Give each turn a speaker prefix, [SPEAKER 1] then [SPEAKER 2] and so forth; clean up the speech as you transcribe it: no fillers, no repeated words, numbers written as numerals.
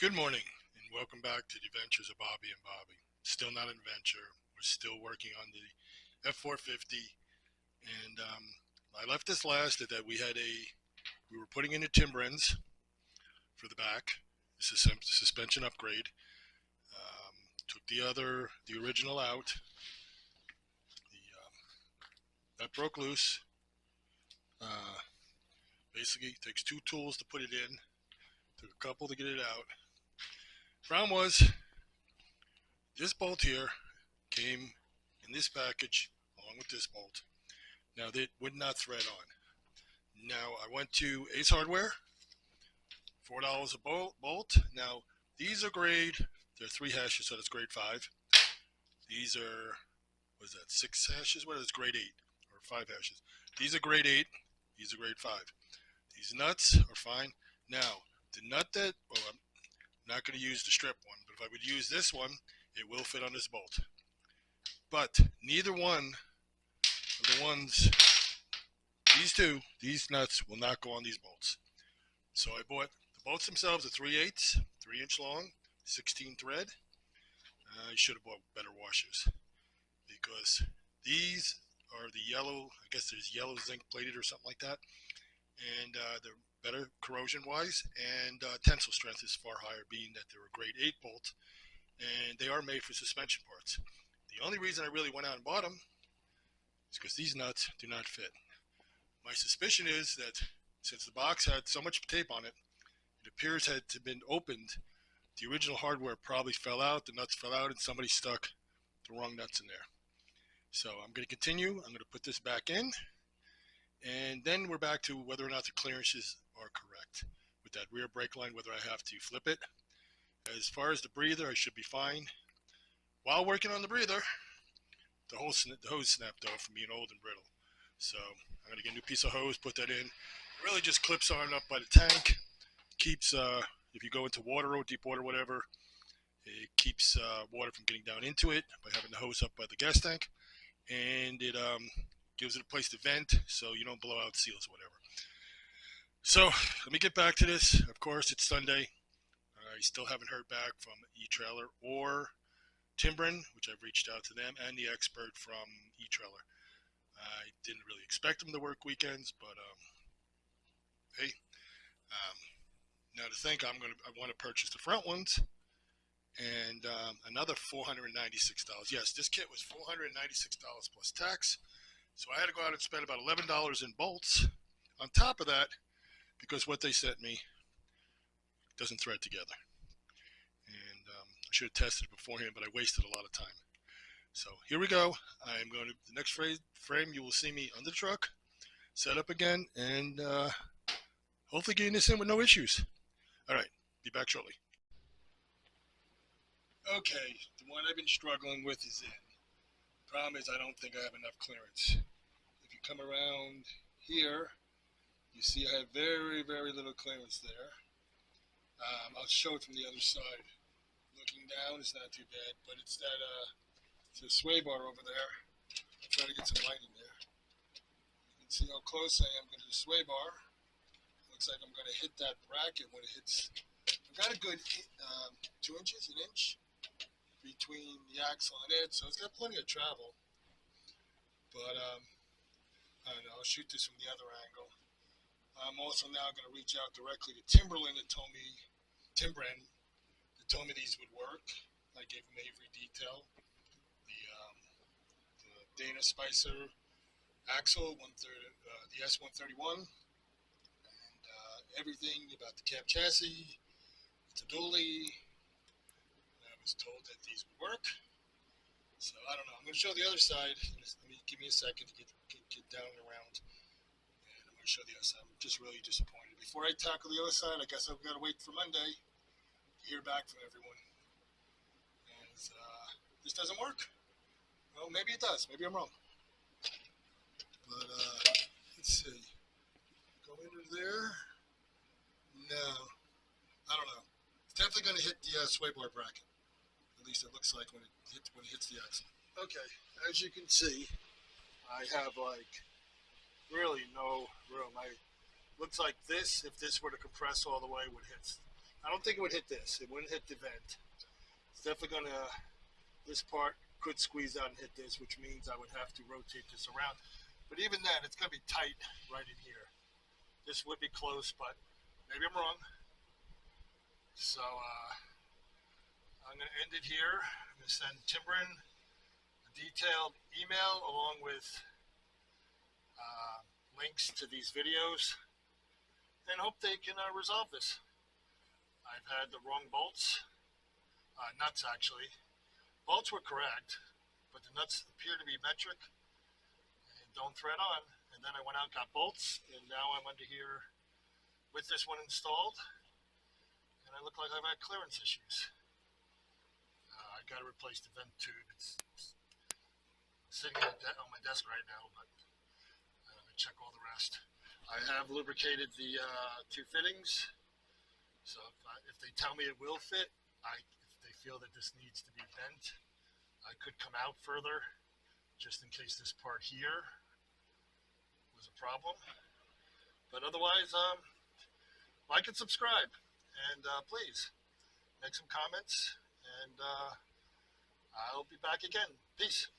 [SPEAKER 1] Good morning, and welcome back to the Adventures of Bobby and Bobby. Still not an adventure. We're still working on the F450, and I left this last that we were putting in the Timbrens for the back. This is a suspension upgrade. Took the original out. That broke loose. Basically, it takes two tools to put it in. Took a couple to get it out. Problem was, this bolt here came in this package along with this bolt. Now, they would not thread on. Now, I went to Ace Hardware, $4 a bolt. Now, these are grade, they're 3 hashes, so that's grade 5. These are, what is that, 6 hashes? What is it, grade 8 or 5 hashes? These are grade 8, these are grade 5. These nuts are fine. Now, the nut that, well, I'm not going to use the strip one, but if I would use this one, it will fit on this bolt. But neither one of the ones, these nuts will not go on these bolts. So I bought the bolts themselves are 3/8, 3-inch long, 16 thread. I should have bought better washers because these are the yellow, I guess there's yellow zinc plated or something like that. And they're better corrosion wise, and tensile strength is far higher, being that they're a grade 8 bolt and they are made for suspension parts. The only reason I really went out and bought them is because these nuts do not fit. My suspicion is that since the box had so much tape on it, it appears had to been opened. The original hardware probably fell out, the nuts fell out, and somebody stuck the wrong nuts in there. So I'm going to continue. I'm going to put this back in, and then we're back to whether or not the clearances are correct with that rear brake line, whether I have to flip it. As far as the breather, I should be fine. While working on the breather, the hose snapped off from being old and brittle. So I'm going to get a new piece of hose, put that in. It really just clips on up by the tank. Keeps, if you go into water or deep water, whatever, it keeps water from getting down into it by having the hose up by the gas tank. And it gives it a place to vent so you don't blow out seals or whatever. So let me get back to this. Of course, it's Sunday. I still haven't heard back from Etrailer or Timbren, which I've reached out to them, and the expert from Etrailer. I didn't really expect them to work weekends, but hey. Now to think, I want to purchase the front ones, and another $496. Yes, this kit was $496 plus tax. So I had to go out and spend about $11 in bolts on top of that, because what they sent me doesn't thread together. And I should have tested it beforehand, but I wasted a lot of time. So here we go. I'm going to, the next frame you will see me on the truck, set up again, and hopefully getting this in with no issues. All right, be back shortly. Okay, the one I've been struggling with is in. The problem is I don't think I have enough clearance. If you come around here, you see I have very, very little clearance there. I'll show it from the other side. Looking down, it's not too bad, but it's that it's a sway bar over there. I'll try to get some light in there. You can see how close I am to the sway bar. Looks like I'm going to hit that bracket when it hits. I've got a good 2 inches, an inch between the axle and it, so it's got plenty of travel. But I don't know, I'll shoot this from the other angle. I'm also now going to reach out directly to Timbren that told me these would work. I gave them Avery detail. The Dana Spicer axle, the S131, and everything about the cab chassis. It's a dually. I was told that these would work. So I don't know. I'm going to show the other side. Give me a second to get down and around. And I'm going to show the other side. I'm just really disappointed. Before I tackle the other side, I guess I've got to wait for Monday to hear back from everyone. And this doesn't work. Well, maybe it does. Maybe I'm wrong. But let's see. Go into there. No. I don't know. It's definitely going to hit the sway bar bracket. At least it looks like when it hits the axle. Okay, as you can see, I have like really no room. Looks like this, if this were to compress all the way, would hit I don't think it would hit this. It wouldn't hit the vent. It's definitely gonna, this part could squeeze out and hit this, which means I would have to rotate this around. But even then, it's gonna be tight right in here. This would be close, but maybe I'm wrong. So I'm gonna end it here. I'm gonna send Timbren a detailed email along with links to these videos, and hope they can resolve this. I've had the wrong bolts, nuts actually. Bolts were correct, but the nuts appear to be metric and don't thread on. And then I went out and got bolts, and now I'm under here with this one installed, and I look like I've had clearance issues. I got to replace the vent tube. It's sitting on my desk right now, but I'm going to check all the rest. I have lubricated the two fittings, so if they tell me it will fit, if they feel that this needs to be bent, I could come out further just in case this part here was a problem. But otherwise, like and subscribe, and please make some comments, and I'll be back again. Peace.